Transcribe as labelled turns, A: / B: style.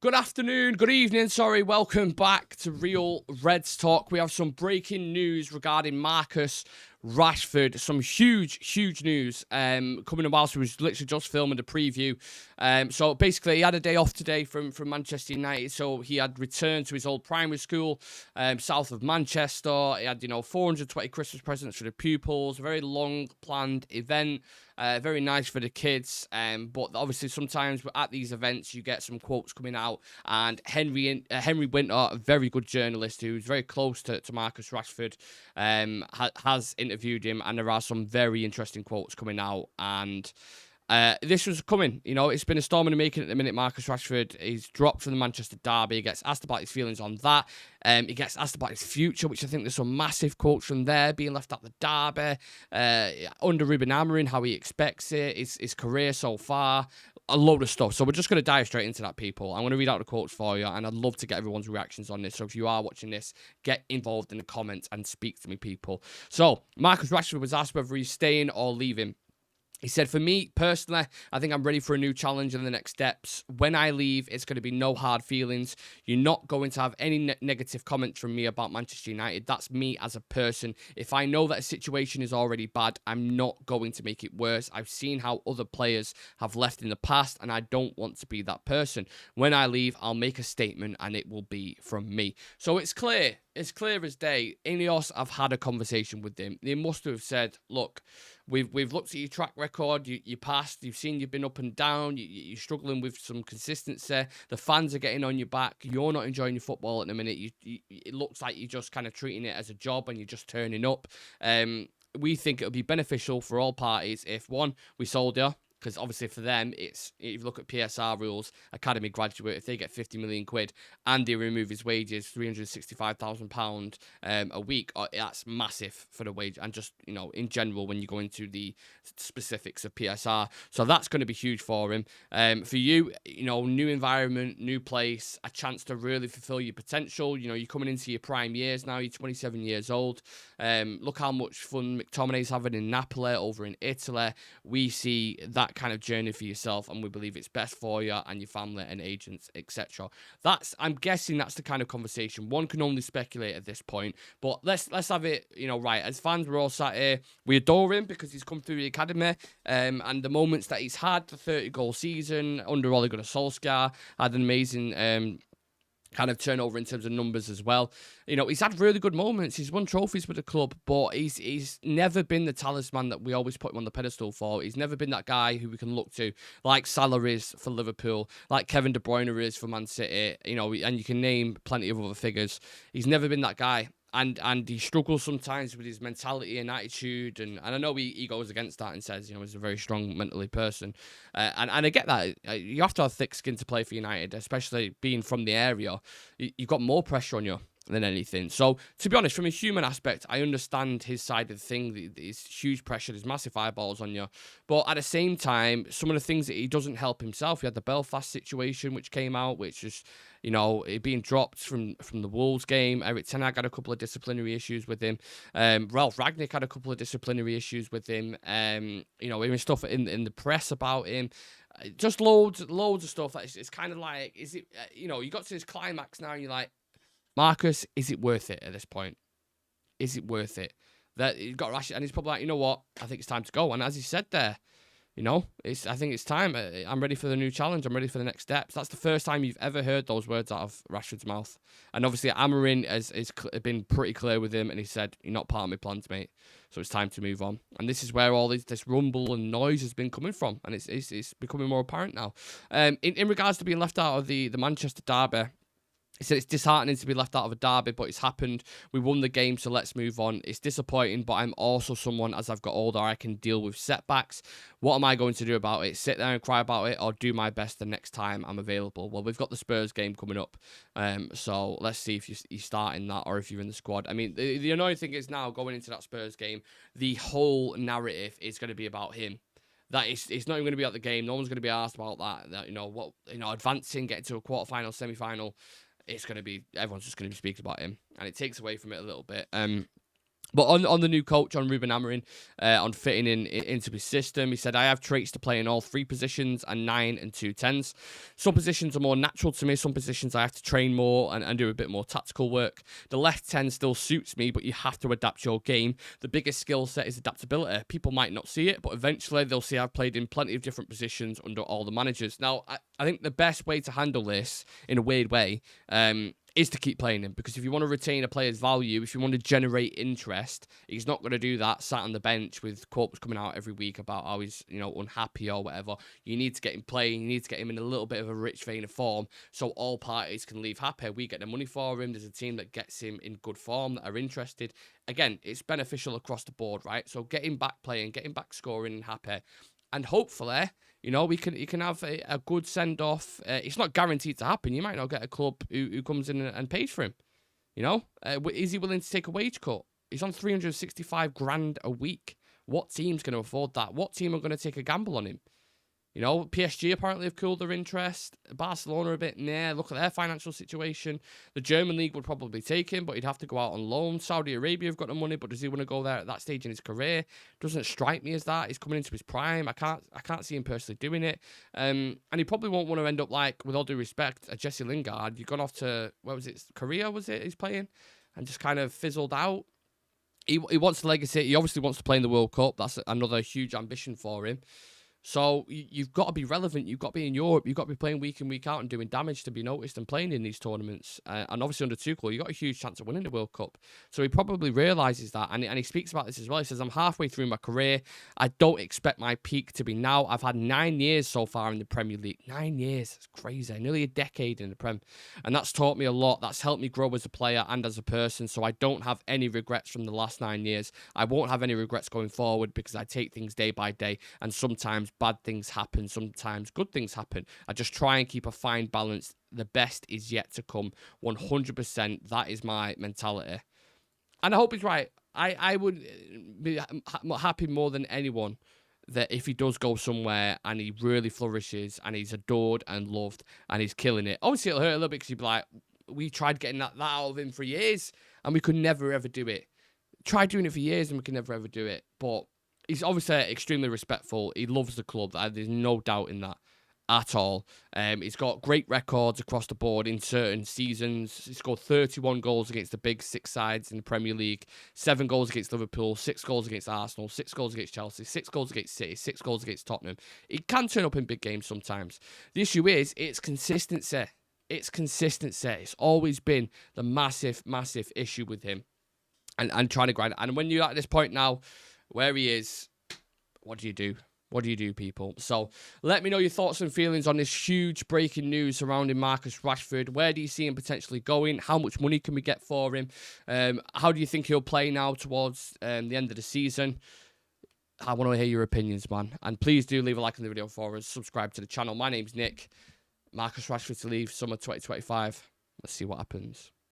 A: Good afternoon, good evening, sorry, welcome back to Real Reds Talk. We have some breaking news regarding Marcus Rashford. Some huge news coming in whilst we was literally just filming a preview. So basically, he had a day off today from Manchester United, so he had returned to his old primary school south of Manchester. He had, 420 Christmas presents for the pupils, a very long planned event. Very nice for the kids, but obviously sometimes at these events you get some quotes coming out, and Henry Winter, a very good journalist who's very close to Marcus Rashford, has interviewed him, and there are some very interesting quotes coming out, and this was coming. It's been a storm in the making at the minute. Marcus Rashford, he's dropped from the Manchester derby. He gets asked about his feelings on that. He gets asked about his future, which I think there's some massive quotes from there, being left out the derby, under Ruben Amorim, how he expects it, his career so far, a load of stuff. So we're just going to dive straight into that, people. I'm going to read out the quotes for you, and I'd love to get everyone's reactions on this. So if you are watching this, get involved in the comments and speak to me, people. So Marcus Rashford was asked whether he's staying or leaving. He said, for me, personally, I think I'm ready for a new challenge and the next steps. When I leave, it's going to be no hard feelings. You're not going to have any negative comments from me about Manchester United. That's me as a person. If I know that a situation is already bad, I'm not going to make it worse. I've seen how other players have left in the past, and I don't want to be that person. When I leave, I'll make a statement, and it will be from me. So it's clear. It's clear as day. Ineos have had a conversation with him. They must have said, look, we've looked at your track record. You passed. You've seen you've been up and down. You're struggling with some consistency. The fans are getting on your back. You're not enjoying your football at the minute. It looks like you're just kind of treating it as a job and you're just turning up. We think it would be beneficial for all parties if, one, we sold you. Because obviously for them, it's, if you look at PSR rules, academy graduate, if they get 50 million quid and they remove his wages, £365,000 a week, that's massive for the wage. And just, in general, when you go into the specifics of PSR. So that's going to be huge for him. For you, new environment, new place, a chance to really fulfill your potential. You're coming into your prime years now. You're 27 years old. Look how much fun McTominay's having in Napoli, over in Italy. We see that kind of journey for yourself, and we believe it's best for you and your family and agents, etc. I'm guessing that's the kind of conversation. One can only speculate at this point, but let's have it, right. As fans, we're all sat here. We adore him because he's come through the academy, and the moments that he's had, the 30-goal season under Ole Gunnar Solskjaer, had an amazing kind of turnover in terms of numbers as well. He's had really good moments. He's won trophies with the club, but he's never been the talisman that we always put him on the pedestal for. He's never been that guy who we can look to, like Salah is for Liverpool, like Kevin De Bruyne is for Man City, and you can name plenty of other figures. He's never been that guy. And he struggles sometimes with his mentality and attitude, and I know he goes against that and says, he's a very strong mentally person, and I get that. You have to have thick skin to play for United, especially being from the area. You've got more pressure on you than anything. So, to be honest, from a human aspect, I understand his side of the thing. There's huge pressure, there's massive eyeballs on you. But at the same time, some of the things that he doesn't help himself. He had the Belfast situation, which came out, which is, it being dropped from the Wolves game. Eric Ten Hag had a couple of disciplinary issues with him. Ralph Ragnick had a couple of disciplinary issues with him. Even stuff in the press about him. Just loads of stuff. It's kind of like, is it, you got to this climax now and you're like, Marcus, is it worth it at this point? Is it worth it? That he's got Rashford, and he's probably like, you know what? I think it's time to go. And as he said there, I think it's time. I'm ready for the new challenge. I'm ready for the next steps. That's the first time you've ever heard those words out of Rashford's mouth. And obviously, Amorim has been pretty clear with him, and he said, "You're not part of my plans, mate. So it's time to move on." And this is where all this rumble and noise has been coming from, and it's becoming more apparent now. In regards to being left out of the Manchester derby, he said it's disheartening to be left out of a derby, but it's happened. We won the game, so let's move on. It's disappointing, but I'm also someone, as I've got older, I can deal with setbacks. What am I going to do about it? Sit there and cry about it, or do my best the next time I'm available? Well, we've got the Spurs game coming up, so let's see if you start in that or if you're in the squad. I mean, the annoying thing is now, going into that Spurs game, the whole narrative is going to be about him. That it's not even going to be about the game. No one's going to be asked about that. Advancing, getting to a quarterfinal, semi-final. Everyone's just going to be speaking about him, and it takes away from it a little bit. But on the new coach, on Ruben Amorim, on fitting into his system, he said, I have traits to play in all 3 positions and 9 and 2 10s. Some positions are more natural to me. Some positions I have to train more and do a bit more tactical work. The left 10 still suits me, but you have to adapt your game. The biggest skill set is adaptability. People might not see it, but eventually they'll see I've played in plenty of different positions under all the managers. Now, I think the best way to handle this, in a weird way, is to keep playing him, because if you want to retain a player's value, if you want to generate interest, he's not going to do that sat on the bench with quotes coming out every week about how he's, unhappy or whatever. You need to get him playing. You need to get him in a little bit of a rich vein of form so all parties can leave happy. We get the money for him. There's a team that gets him in good form that are interested. Again, it's beneficial across the board, right? So get him back playing, get him back scoring and happy. And hopefully, he can have a good send-off. It's not guaranteed to happen. You might not get a club who comes in and pays for him. Is he willing to take a wage cut? He's on 365 grand a week. What team's going to afford that? What team are going to take a gamble on him? PSG apparently have cooled their interest. Barcelona a bit, look at their financial situation. The German league would probably take him, but he'd have to go out on loan. Saudi Arabia have got the money, but does he want to go there at that stage in his career? Doesn't strike me as that. He's coming into his prime. I can't see him personally doing it. And he probably won't want to end up like, with all due respect, a Jesse Lingard. You've gone off to, Korea, was it? He's playing? And just kind of fizzled out. He wants the legacy. He obviously wants to play in the World Cup. That's another huge ambition for him. So you've got to be relevant. You've got to be in Europe. You've got to be playing week in, week out and doing damage to be noticed and playing in these tournaments. And obviously under Tuchel, you've got a huge chance of winning the World Cup. So he probably realises that. And he speaks about this as well. He says, I'm halfway through my career. I don't expect my peak to be now. I've had 9 years so far in the Premier League. 9 years. It's crazy. Nearly a decade in the Prem. And that's taught me a lot. That's helped me grow as a player and as a person. So I don't have any regrets from the last 9 years. I won't have any regrets going forward because I take things day by day. And sometimes bad things happen. Sometimes good things happen. I just try and keep a fine balance. The best is yet to come. 100%. That is my mentality. And I hope he's right. I would be happy more than anyone that if he does go somewhere and he really flourishes and he's adored and loved and he's killing it. Obviously, it'll hurt a little bit because you'd be like, we tried getting that out of him for years and we could never, ever do it. Tried doing it for years and we can never, ever do it. But he's obviously extremely respectful. He loves the club. There's no doubt in that at all. He's got great records across the board in certain seasons. He scored 31 goals against the big 6 sides in the Premier League, 7 goals against Liverpool, 6 goals against Arsenal, 6 goals against Chelsea, 6 goals against City, 6 goals against Tottenham. He can turn up in big games sometimes. The issue is, it's consistency. It's consistency. It's always been the massive, massive issue with him. And trying to grind. And when you're at this point now, where he is, what do you do? What do you do, people? So let me know your thoughts and feelings on this huge breaking news surrounding Marcus Rashford. Where do you see him potentially going? How much money can we get for him? How do you think he'll play now towards the end of the season? I want to hear your opinions, man. And please do leave a like on the video for us. Subscribe to the channel. My name's Nick. Marcus Rashford to leave summer 2025. Let's see what happens.